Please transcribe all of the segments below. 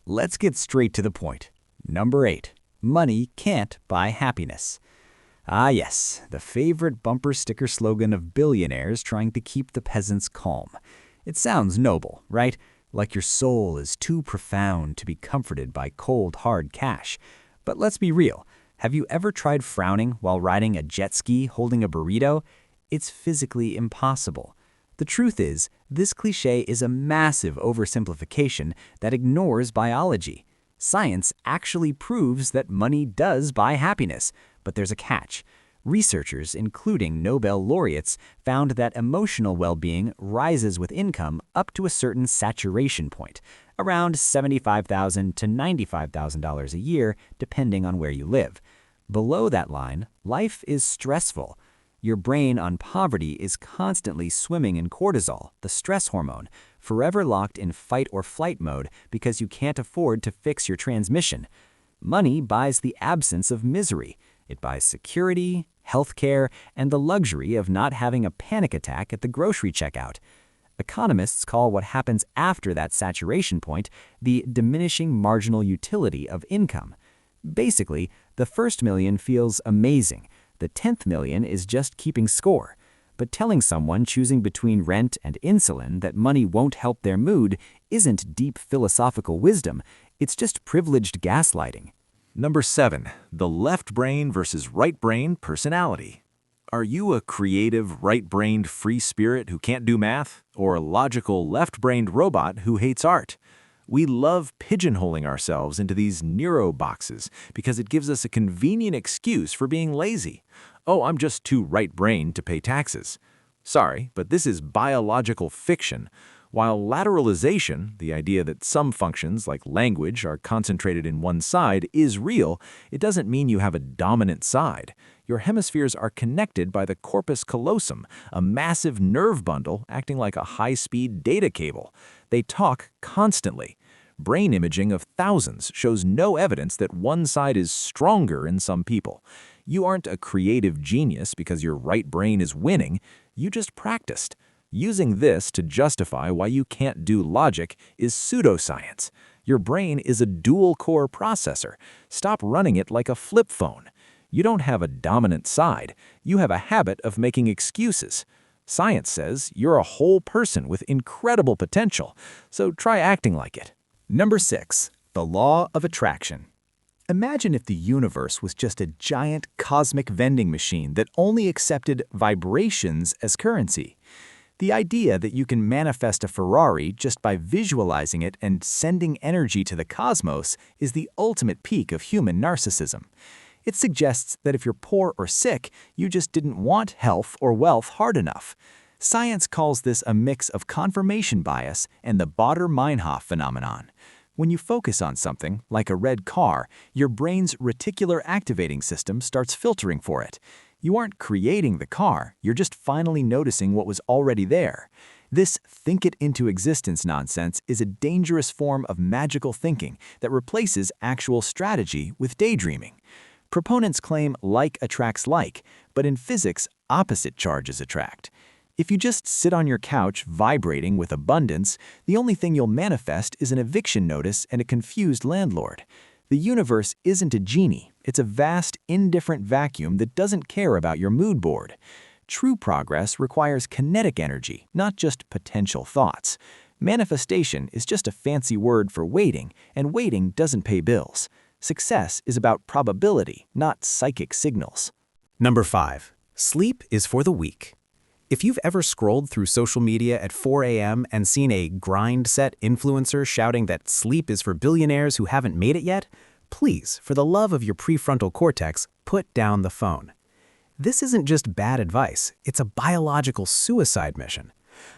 Let's get straight to the point. Number 8. Money can't buy happiness. Ah yes, the favorite bumper sticker slogan of billionaires trying to keep the peasants calm. It sounds noble, right? Like your soul is too profound to be comforted by cold, hard cash. But let's be real. Have you ever tried frowning while riding a jet ski holding a burrito? It's physically impossible. The truth is, this cliché is a massive oversimplification that ignores biology. Science actually proves that money does buy happiness, but there's a catch. Researchers, including Nobel laureates, found that emotional well-being rises with income up to a certain saturation point, around $75,000 to $95,000 a year, depending on where you live. Below that line, life is stressful. Your brain on poverty is constantly swimming in cortisol, the stress hormone, forever locked in fight or flight mode because you can't afford to fix your transmission. Money buys the absence of misery. It buys security, healthcare, and the luxury of not having a panic attack at the grocery checkout. Economists call what happens after that saturation point the diminishing marginal utility of income. Basically, the first million feels amazing. The 10th million is just keeping score. But telling someone choosing between rent and insulin that money won't help their mood isn't deep philosophical wisdom, it's just privileged gaslighting. Number 7. The left brain versus right brain personality. Are you a creative, right-brained free spirit who can't do math, or a logical, left-brained robot who hates art? We love pigeonholing ourselves into these neuro boxes because it gives us a convenient excuse for being lazy. Oh, I'm just too right-brained to pay taxes. Sorry, but this is biological fiction. While lateralization, the idea that some functions like language are concentrated in one side, is real, it doesn't mean you have a dominant side. Your hemispheres are connected by the corpus callosum, a massive nerve bundle acting like a high-speed data cable. They talk constantly. Brain imaging of thousands shows no evidence that one side is stronger in some people. You aren't a creative genius because your right brain is winning. You just practiced. Using this to justify why you can't do logic is pseudoscience. Your brain is a dual-core processor. Stop running it like a flip phone. You don't have a dominant side. You have a habit of making excuses. Science says you're a whole person with incredible potential, so try acting like it. Number 6. The law of attraction. Imagine if the universe was just a giant cosmic vending machine that only accepted vibrations as currency. The idea that you can manifest a Ferrari just by visualizing it and sending energy to the cosmos is the ultimate peak of human narcissism. It suggests that if you're poor or sick, you just didn't want health or wealth hard enough. Science calls this a mix of confirmation bias and the Baader-Meinhof phenomenon. When you focus on something, like a red car, your brain's reticular activating system starts filtering for it. You aren't creating the car, you're just finally noticing what was already there. This think it into existence nonsense is a dangerous form of magical thinking that replaces actual strategy with daydreaming. Proponents claim like attracts like, but in physics, opposite charges attract. If you just sit on your couch vibrating with abundance, the only thing you'll manifest is an eviction notice and a confused landlord. The universe isn't a genie. It's a vast, indifferent vacuum that doesn't care about your mood board. True progress requires kinetic energy, not just potential thoughts. Manifestation is just a fancy word for waiting, and waiting doesn't pay bills. Success is about probability, not psychic signals. Number 5. Sleep is for the weak. If you've ever scrolled through social media at 4 a.m. and seen a grind-set influencer shouting that sleep is for billionaires who haven't made it yet, please, for the love of your prefrontal cortex, put down the phone. This isn't just bad advice, it's a biological suicide mission.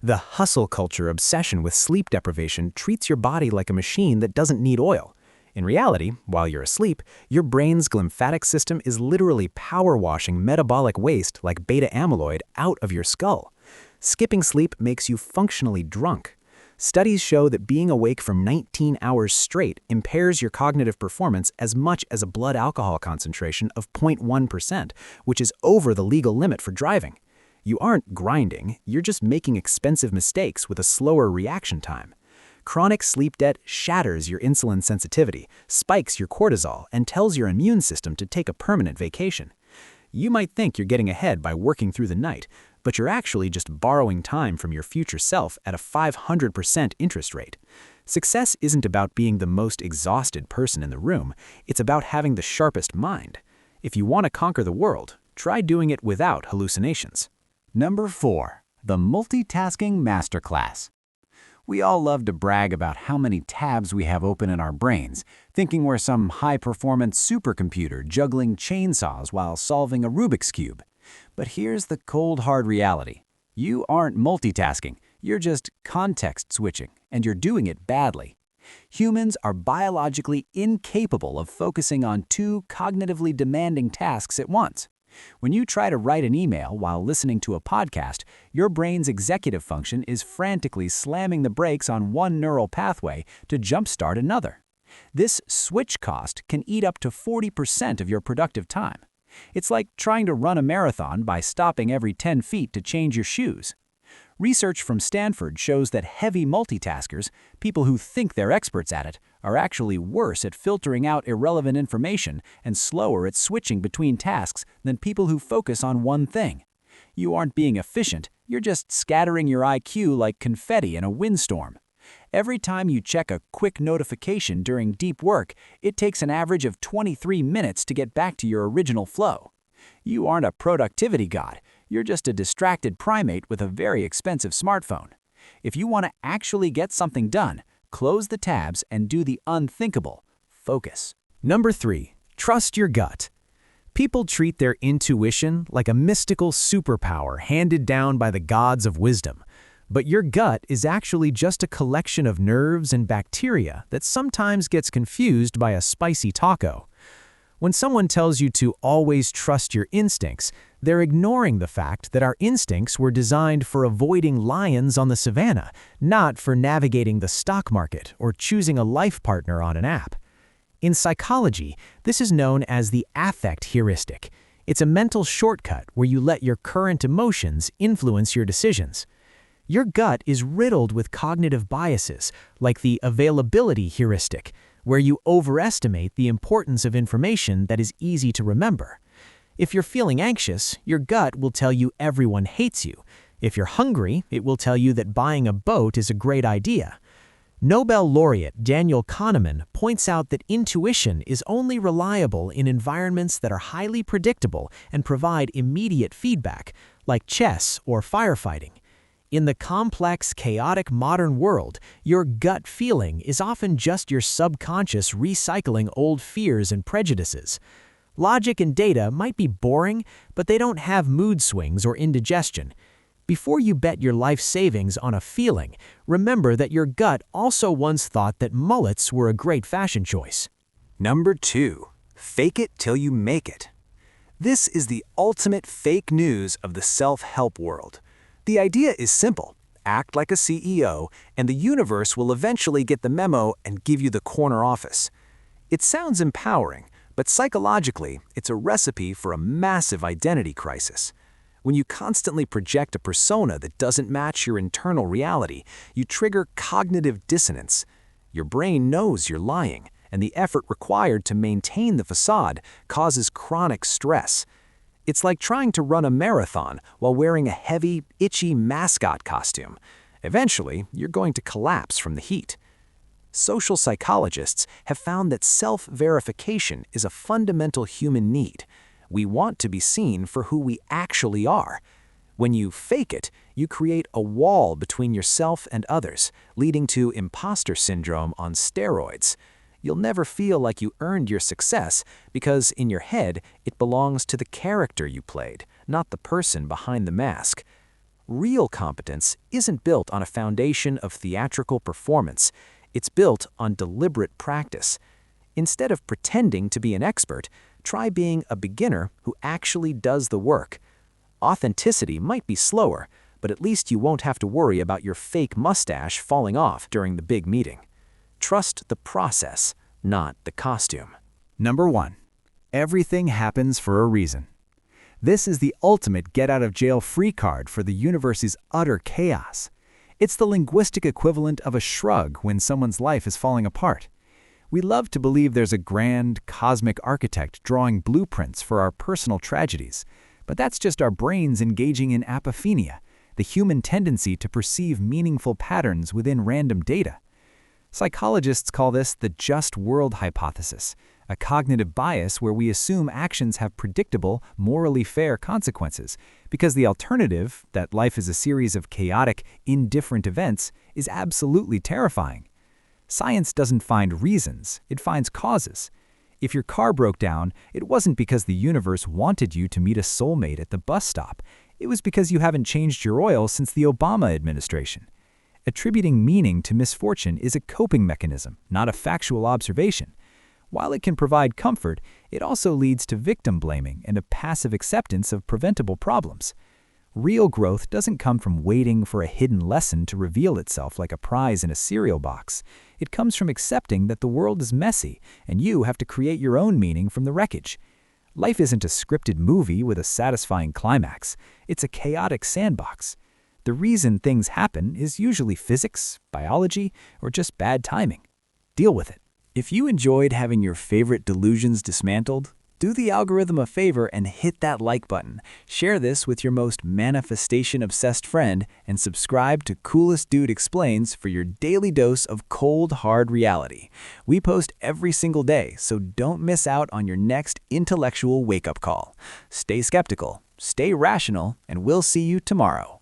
The hustle culture obsession with sleep deprivation treats your body like a machine that doesn't need oil. In reality, while you're asleep, your brain's glymphatic system is literally power-washing metabolic waste like beta-amyloid out of your skull. Skipping sleep makes you functionally drunk. Studies show that being awake for 19 hours straight impairs your cognitive performance as much as a blood alcohol concentration of 0.1%, which is over the legal limit for driving. You aren't grinding, you're just making expensive mistakes with a slower reaction time. Chronic sleep debt shatters your insulin sensitivity, spikes your cortisol, and tells your immune system to take a permanent vacation. You might think you're getting ahead by working through the night, but you're actually just borrowing time from your future self at a 500% interest rate. Success isn't about being the most exhausted person in the room, it's about having the sharpest mind. If you want to conquer the world, try doing it without hallucinations. Number 4. The Multitasking Masterclass. We all love to brag about how many tabs we have open in our brains, thinking we're some high-performance supercomputer juggling chainsaws while solving a Rubik's Cube. But here's the cold, hard reality. You aren't multitasking, you're just context switching, and you're doing it badly. Humans are biologically incapable of focusing on two cognitively demanding tasks at once. When you try to write an email while listening to a podcast, your brain's executive function is frantically slamming the brakes on one neural pathway to jumpstart another. This switch cost can eat up to 40% of your productive time. It's like trying to run a marathon by stopping every 10 feet to change your shoes. Research from Stanford shows that heavy multitaskers, people who think they're experts at it, are actually worse at filtering out irrelevant information and slower at switching between tasks than people who focus on one thing. You aren't being efficient, you're just scattering your IQ like confetti in a windstorm. Every time you check a quick notification during deep work, it takes an average of 23 minutes to get back to your original flow. You aren't a productivity god, you're just a distracted primate with a very expensive smartphone. If you want to actually get something done, close the tabs and do the unthinkable. Focus. Number 3. Trust your gut. People treat their intuition like a mystical superpower handed down by the gods of wisdom. But your gut is actually just a collection of nerves and bacteria that sometimes gets confused by a spicy taco. When someone tells you to always trust your instincts, they're ignoring the fact that our instincts were designed for avoiding lions on the savannah, not for navigating the stock market or choosing a life partner on an app. In psychology, this is known as the affect heuristic. It's a mental shortcut where you let your current emotions influence your decisions. Your gut is riddled with cognitive biases, like the availability heuristic, where you overestimate the importance of information that is easy to remember. If you're feeling anxious, your gut will tell you everyone hates you. If you're hungry, it will tell you that buying a boat is a great idea. Nobel laureate Daniel Kahneman points out that intuition is only reliable in environments that are highly predictable and provide immediate feedback, like chess or firefighting. In the complex, chaotic modern world, your gut feeling is often just your subconscious recycling old fears and prejudices. Logic and data might be boring, but they don't have mood swings or indigestion. Before you bet your life savings on a feeling, remember that your gut also once thought that mullets were a great fashion choice. Number 2. Fake it till you make it. This is the ultimate fake news of the self-help world. The idea is simple. Act like a CEO, and the universe will eventually get the memo and give you the corner office. It sounds empowering, but psychologically, it's a recipe for a massive identity crisis. When you constantly project a persona that doesn't match your internal reality, you trigger cognitive dissonance. Your brain knows you're lying, and the effort required to maintain the facade causes chronic stress. It's like trying to run a marathon while wearing a heavy, itchy mascot costume. Eventually, you're going to collapse from the heat. Social psychologists have found that self-verification is a fundamental human need. We want to be seen for who we actually are. When you fake it, you create a wall between yourself and others, leading to imposter syndrome on steroids. You'll never feel like you earned your success because in your head, it belongs to the character you played, not the person behind the mask. Real competence isn't built on a foundation of theatrical performance. It's built on deliberate practice. Instead of pretending to be an expert, try being a beginner who actually does the work. Authenticity might be slower, but at least you won't have to worry about your fake mustache falling off during the big meeting. Trust the process, not the costume. Number 1. Everything happens for a reason. This is the ultimate get-out-of-jail-free card for the universe's utter chaos. It's the linguistic equivalent of a shrug when someone's life is falling apart. We love to believe there's a grand, cosmic architect drawing blueprints for our personal tragedies, but that's just our brains engaging in apophenia, the human tendency to perceive meaningful patterns within random data. Psychologists call this the just world hypothesis, a cognitive bias where we assume actions have predictable, morally fair consequences, because the alternative, that life is a series of chaotic, indifferent events, is absolutely terrifying. Science doesn't find reasons, it finds causes. If your car broke down, it wasn't because the universe wanted you to meet a soulmate at the bus stop. It was because you haven't changed your oil since the Obama administration. Attributing meaning to misfortune is a coping mechanism, not a factual observation. While it can provide comfort, it also leads to victim blaming and a passive acceptance of preventable problems. Real growth doesn't come from waiting for a hidden lesson to reveal itself like a prize in a cereal box. It comes from accepting that the world is messy and you have to create your own meaning from the wreckage. Life isn't a scripted movie with a satisfying climax. It's a chaotic sandbox. The reason things happen is usually physics, biology, or just bad timing. Deal with it. If you enjoyed having your favorite delusions dismantled, do the algorithm a favor and hit that like button. Share this with your most manifestation-obsessed friend and subscribe to Coolest Dude Explains for your daily dose of cold, hard reality. We post every single day, so don't miss out on your next intellectual wake-up call. Stay skeptical, stay rational, and we'll see you tomorrow.